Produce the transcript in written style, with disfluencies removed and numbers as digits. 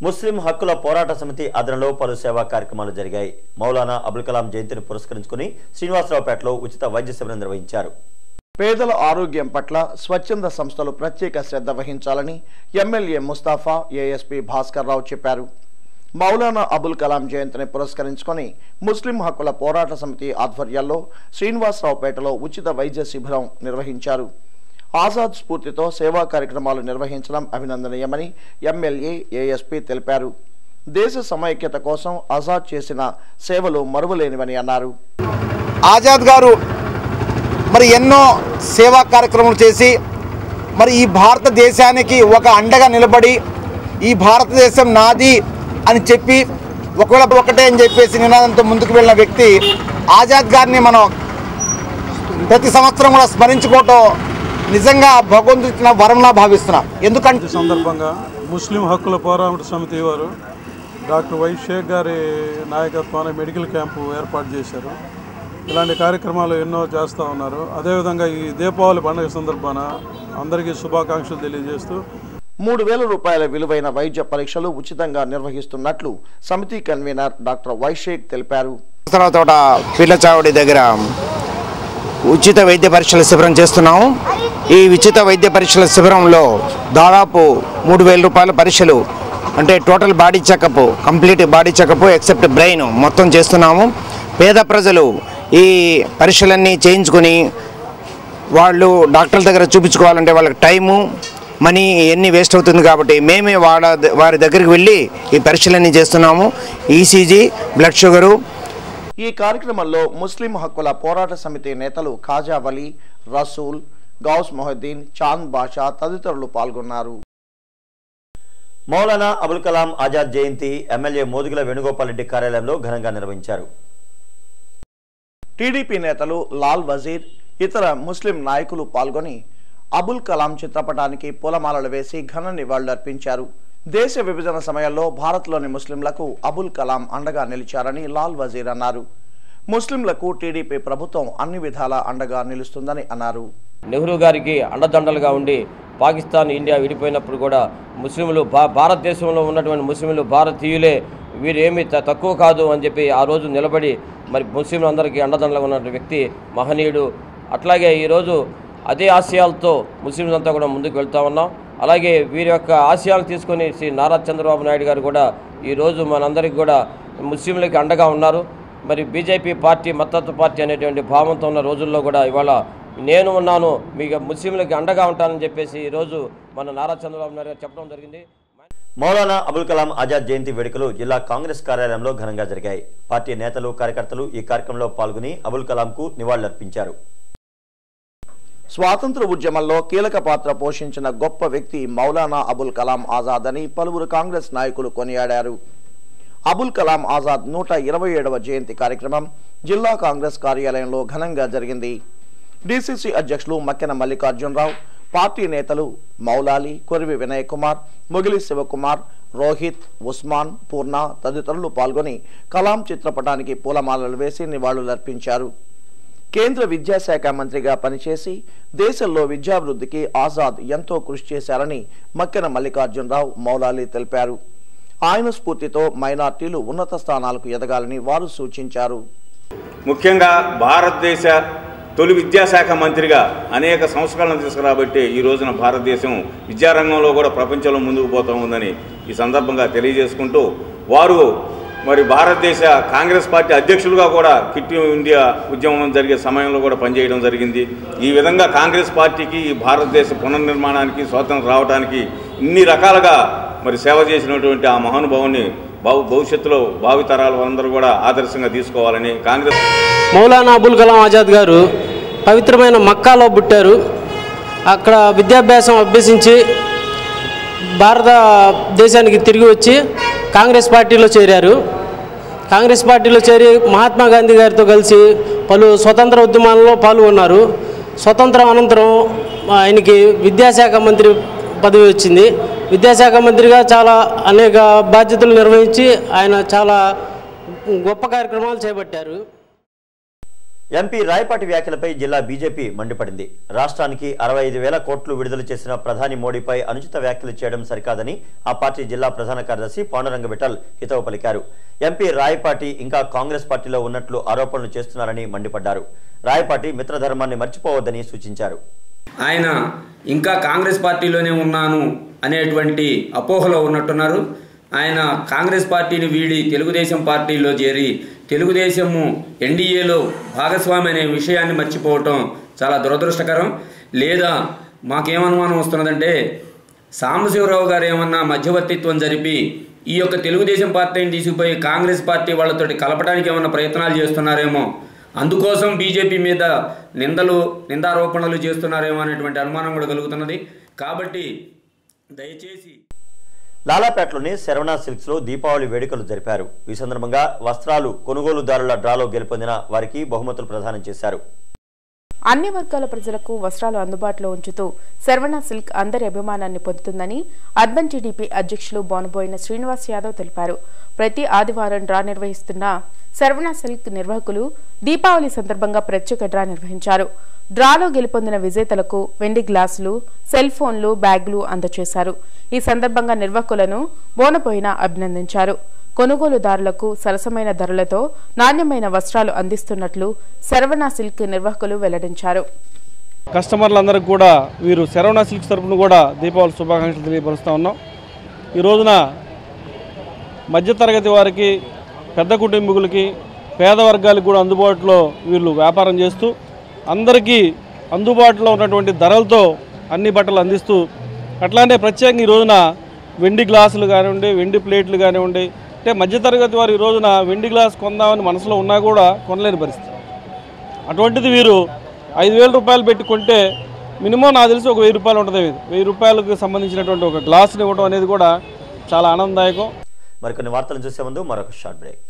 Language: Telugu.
ముస్లిం హక్కుల పోరాట సమితి ఆధ్వర్యంలో పలు సేవా కార్యక్రమాలు జరిగాయి. మౌలానా అబుల్ కలాం జయంతిని పురస్కరించుకుని శ్రీనివాసరావుపేటలో ఉచిత వైద్య శిబిరం నిర్వహించారు. పేదల ఆరోగ్యం పట్ల స్వచ్ఛంద సంస్థలు ప్రత్యేక శ్రద్ధ వహించాలని ఎమ్మెల్యే ముస్తాఫా ఏఎస్పీ భాస్కర్ రావు చెప్పారు. మౌలానా అబుల్ కలాం జయంతిని పురస్కరించుకొని ముస్లిం హక్కుల పోరాట సమితి ఆధ్వర్యంలో శ్రీనివాసరావుపేటలో ఉచిత వైద్య శిబిరం నిర్వహించారు. ఆజాద్ స్ఫూర్తితో సేవా కార్యక్రమాలు నిర్వహించడం అభినందనీయమని ఎమ్మెల్యే ఏఎస్పీ తెలిపారు. దేశ సమైక్యత కోసం ఆజాద్ చేసిన సేవలు మరువలేనివని అన్నారు. ఆజాద్ గారు మరి ఎన్నో సేవా కార్యక్రమాలు చేసి మరి ఈ భారతదేశానికి ఒక అండగా నిలబడి ఈ భారతదేశం నాది అని చెప్పి ఒకటే అని చెప్పేసి నినాదంతో ముందుకు వెళ్ళిన వ్యక్తి ఆజాద్ గారిని మనం ప్రతి సంవత్సరం కూడా స్మరించుకోవటం నిజంగా భగవంతుడిచ్చిన వరంలా భావిస్తున్నాం. ఎందుకంటే సందర్భంగా ముస్లిం హక్కుల పోరాట సమితి వారు డాక్టర్ వై షేక్ గారి నాయకత్వాన మెడికల్ క్యాంపు ఏర్పాటు చేశారు. ఇలాంటి కార్యక్రమాలు ఎన్నో చేస్తూ ఉన్నారు. అదేవిధంగా ఈ దీపావళి పండుగ సందర్భాన అందరికీ శుభాకాంక్షలు తెలియజేస్తూ 3,000 రూపాయల విలువైన వైద్య పరీక్షలు ఉచితంగా నిర్వహిస్తున్నట్లు సమితి కన్వీనర్ డాక్టర్ వై షేక్ తెలిపారు. తోట పిల్లచావడి దగ్గర ఉచిత వైద్య పరీక్షల శిబిరం చేస్తున్నాము. ఈ ఉచిత వైద్య పరీక్షల శిబిరంలో దాదాపు 3,000 రూపాయల పరీక్షలు అంటే total body checkup, complete body checkup except brain మొత్తం చేస్తున్నాము. పేద ప్రజలు ఈ పరీక్షలన్నీ చేయించుకొని వాళ్ళు డాక్టర్ల దగ్గర చూపించుకోవాలంటే వాళ్ళకి టైము మనీ ఎన్ని వేస్ట్ అవుతుంది కాబట్టి మేమే వారి దగ్గరికి వెళ్ళి ఈ పరీక్షలన్నీ చేస్తున్నాము. ECG, blood sugar. ఈ కార్యక్రమంలో ముస్లిం హక్కుల పోరాట సమితి నేతలు ఖాజా వలీ, రసూల్, గౌస్ మొహద్దీన్, చాంద్ బాషా తదితరులు పాల్గొన్నారు. మౌలానా అబుల్ కలాం ఆజాద్ జయంతి ఎమ్మెల్యే మోదుగుల వేణుగోపాల్ రెడ్డి కార్యాలయంలో ఘనంగా నిర్వహించారు. టీడీపీ నేతలు లాల్ వజీర్, ఇతర ముస్లిం నాయకులు పాల్గొని అబుల్ కలాం చిత్రపటానికి పూలమాలలు వేసి ఘన నివాళులర్పించారు. దేశ విభజన సమయంలో భారత్లోని ముస్లింలకు అబుల్ కలాం అండగా నిలిచారని లాల్ వజీర్ అన్నారు. ముస్లింలకు టీడీపీ ప్రభుత్వం అన్ని విధాలా అండగా నిలుస్తుందని అన్నారు. నెహ్రూ గారికి అండదండలుగా ఉండి పాకిస్తాన్, ఇండియా విడిపోయినప్పుడు కూడా ముస్లింలు భారతదేశంలో ఉన్నటువంటి ముస్లింలు భారతీయులే, వీరు ఏమీ తక్కువ కాదు అని చెప్పి ఆ రోజు నిలబడి మరి ముస్లింలందరికీ అండదండలుగా ఉన్న వ్యక్తి మహనీయుడు. అట్లాగే ఈరోజు అదే ఆశయాలతో ముస్లింలంతా కూడా ముందుకు వెళ్తూ ఉన్నాం. అలాగే వీరి యొక్క ఆశయాలు తీసుకొని శ్రీ నారా చంద్రబాబు నాయుడు గారు కూడా ఈరోజు మనందరికీ కూడా ముస్లింలకి అండగా ఉన్నారు. మరి బీజేపీ పార్టీ మద్దతు పార్టీ అనేటువంటి భావంతో ఉన్న రోజుల్లో కూడా ఇవాళ నేను ఉన్నాను, మీకు ముస్లింలకి అండగా ఉంటానని చెప్పేసి ఈరోజు మన నారా చంద్రబాబు నాయుడు గారు చెప్పడం జరిగింది. మౌలానా అబుల్ కలాం ఆజాద్ జయంతి వేడుకలు జిల్లా కాంగ్రెస్ కార్యాలయంలో ఘనంగా జరిగాయి. పార్టీ నేతలు, కార్యకర్తలు ఈ కార్యక్రమంలో పాల్గొని అబుల్ కలాంకు నివాళులర్పించారు. స్వాతంత్ర ఉద్యమంలో కీలక పాత్ర పోషించిన గొప్ప వ్యక్తి మౌలానా అబుల్ కలాం ఆజాద్ అని పలువురు కాంగ్రెస్ నాయకులు కొనియాడారు. అబుల్ కలాం ఆజాద్ 127వ జయంతి కార్యక్రమం జిల్లా కాంగ్రెస్ కార్యాలయంలో ఘనంగా జరిగింది. డీసీసీ అధ్యక్షులు మక్కెన మల్లికార్జునరావు, పార్టీ నేతలు మౌలాలి, కొరివి వినయ్ కుమార్, మొగిలి శివకుమార్, రోహిత్, ఉస్మాన్, పూర్ణ తదితరులు పాల్గొని కలాం చిత్రపటానికి పూలమాలలు వేసి నివాళులర్పించారు. కేంద్ర విద్యాశాఖ మంత్రిగా పనిచేసి దేశంలో విద్యాభివృద్ధికి ఆజాద్ ఎంతో కృషి చేశారని మక్కెన మల్లికార్జునరావు, మౌలాలి తెలిపారు. ఆయన స్ఫూర్తితో మైనార్టీలు ఉన్నత స్థానాలకు ఎదగాలని వారు సూచించారు. ముఖ్యంగా భారతదేశ తొలి విద్యాశాఖ మంత్రిగా అనేక సంస్కరణలు తీసుకురాబట్టి ఈ రోజున భారతదేశం విద్యారంగంలో కూడా ప్రపంచంలో ముందుకు పోతూ ఉందని ఈ సందర్భంగా తెలియజేసుకుంటూ, వారు మరి భారతదేశ కాంగ్రెస్ పార్టీ అధ్యక్షులుగా కూడా క్విట్ ఇండియా ఉద్యమం జరిగే సమయంలో కూడా పనిచేయడం జరిగింది. ఈ విధంగా కాంగ్రెస్ పార్టీకి ఈ భారతదేశ పునర్నిర్మాణానికి, స్వాతంత్రం రావడానికి ఇన్ని రకాలుగా మరి సేవ చేసినటువంటి ఆ మహానుభావుని భవిష్యత్తులో భావితరాలు అందరూ కూడా ఆదర్శంగా తీసుకోవాలని కాంగ్రెస్. మౌలానా అబుల్ కలాం ఆజాద్ గారు పవిత్రమైన మక్కాలో పుట్టారు. అక్కడ విద్యాభ్యాసం అభ్యసించి భారతదేశానికి తిరిగి వచ్చి కాంగ్రెస్ పార్టీలో చేరారు. కాంగ్రెస్ పార్టీలో చేరి మహాత్మా గాంధీ గారితో కలిసి పలు స్వతంత్ర ఉద్యమాల్లో పాల్గొన్నారు. స్వతంత్రం అనంతరం ఆయనకి విద్యాశాఖ మంత్రి పదవి వచ్చింది. విద్యాశాఖ మంత్రిగా చాలా అనేక బాధ్యతలు నిర్వహించి ఆయన చాలా గొప్ప కార్యక్రమాలు చేపట్టారు. ఎంపీ రాయపాటి వ్యాఖ్యలపై జిల్లా బీజేపీ మండిపడింది. రాష్ట్రానికి 65,000 కోట్లు విడుదల చేసిన ప్రధాని మోడీపై అనుచిత వ్యాఖ్యలు చేయడం సరికాదని ఆ పార్టీ జిల్లా ప్రధాన కార్యదర్శి పాండురంగ విఠల్ హితవు పలికారు. ఎంపీ రాయపాటి ఇంకా కాంగ్రెస్ పార్టీలో ఉన్నట్లు ఆరోపణలు చేస్తున్నారని మండిపడ్డారు. రాయపాటి మిత్రధర్మాన్ని మర్చిపోవద్దని సూచించారు. ఆయన ఇంకా కాంగ్రెస్ పార్టీలోనే ఉన్నాను అనేటువంటి అపోహలో ఉన్నట్టున్నారు. ఆయన కాంగ్రెస్ పార్టీని వీడి తెలుగుదేశం పార్టీలో చేరి తెలుగుదేశము ఎన్డీఏలో భాగస్వామి అనే విషయాన్ని మర్చిపోవటం చాలా దురదృష్టకరం. లేదా మాకేమనుమానం వస్తున్నదంటే సాంబశివరావు గారు ఏమన్నా మధ్యవర్తిత్వం జరిపి ఈ యొక్క తెలుగుదేశం పార్టీని తీసుకుపోయి కాంగ్రెస్ పార్టీ వాళ్ళతోటి కలపడానికి ఏమన్నా ప్రయత్నాలు చేస్తున్నారేమో, అందుకోసం బీజేపీ మీద నిందారోపణలు చేస్తున్నారేమో అనేటువంటి అనుమానం కూడా కలుగుతున్నది. కాబట్టి దయచేసి లాలాపేటలోని శరవణ సిల్క్స్ లో దీపావళి వేడుకలు జరిపారు. ఈ సందర్భంగా వస్త్రాలు కొనుగోలుదారుల డ్రాలో గెలుపొందిన వారికి బహుమతులు ప్రదానం చేశారు. అన్ని వర్గాల ప్రజలకు వస్త్రాలు అందుబాటులో ఉంచుతూ శరవణ సిల్క్ అందరి అభిమానాన్ని పొందుతుందని అర్బన్ టీడీపీ అధ్యక్షులు బోనబోయిన శ్రీనివాస్ యాదవ్ తెలిపారు. ప్రతి ఆదివారం డ్రా నిర్వహిస్తున్న శరవణ సిల్క్ నిర్వాహకులు దీపావళి సందర్భంగా ప్రత్యేక డ్రా నిర్వహించారు. డ్రాలో గెలుపొందిన విజేతలకు వెండి గ్లాసులు, సెల్ ఫోన్లు, బ్యాగులు అందజేశారు. ఈ సందర్భంగా నిర్వాహకులను బోనబోయిన అభినందించారు. కొనుగోలుదారులకు సరసమైన ధరలతో నాణ్యమైన వస్త్రాలు అందిస్తున్నట్లు శరవణ సిల్క్ నిర్వాహకులు వెల్లడించారు. కస్టమర్లందరికీ కూడా వీరు శరవణ సిల్క్స్ తరపున కూడా దీపావళి శుభాకాంక్షలు తెలియపరుస్తూ ఉన్నాం. ఈ రోజున మధ్యతరగతి వారికి, పెద్ద కుటుంబీకులకి, పేద వర్గాలకు కూడా అందుబాటులో వీళ్ళు వ్యాపారం చేస్తూ అందరికీ అందుబాటులో ఉన్నటువంటి ధరలతో అన్ని బట్టలు అందిస్తూ, అట్లానే ప్రత్యేకంగా ఈ రోజున వెండి గ్లాసులు కానివ్వండి, వెండి ప్లేట్లు కానివ్వండి, అంటే మధ్యతరగతి వారు ఈ రోజున వెండి గ్లాస్ కొందామని మనసులో ఉన్నా కూడా కొనలేని పరిస్థితి. అటువంటిది వీరు 5,000 రూపాయలు పెట్టి కొంటే మినిమం నాకు తెలిసి ఒక 1,000 రూపాయలు ఉంటుంది. 1,000 రూపాయలకు సంబంధించినటువంటి ఒక గ్లాసుని ఇవ్వడం అనేది కూడా చాలా ఆనందదాయకం. మరికొన్ని వార్తలు చూసే ముందు మరొక షార్ట్ బ్రేక్.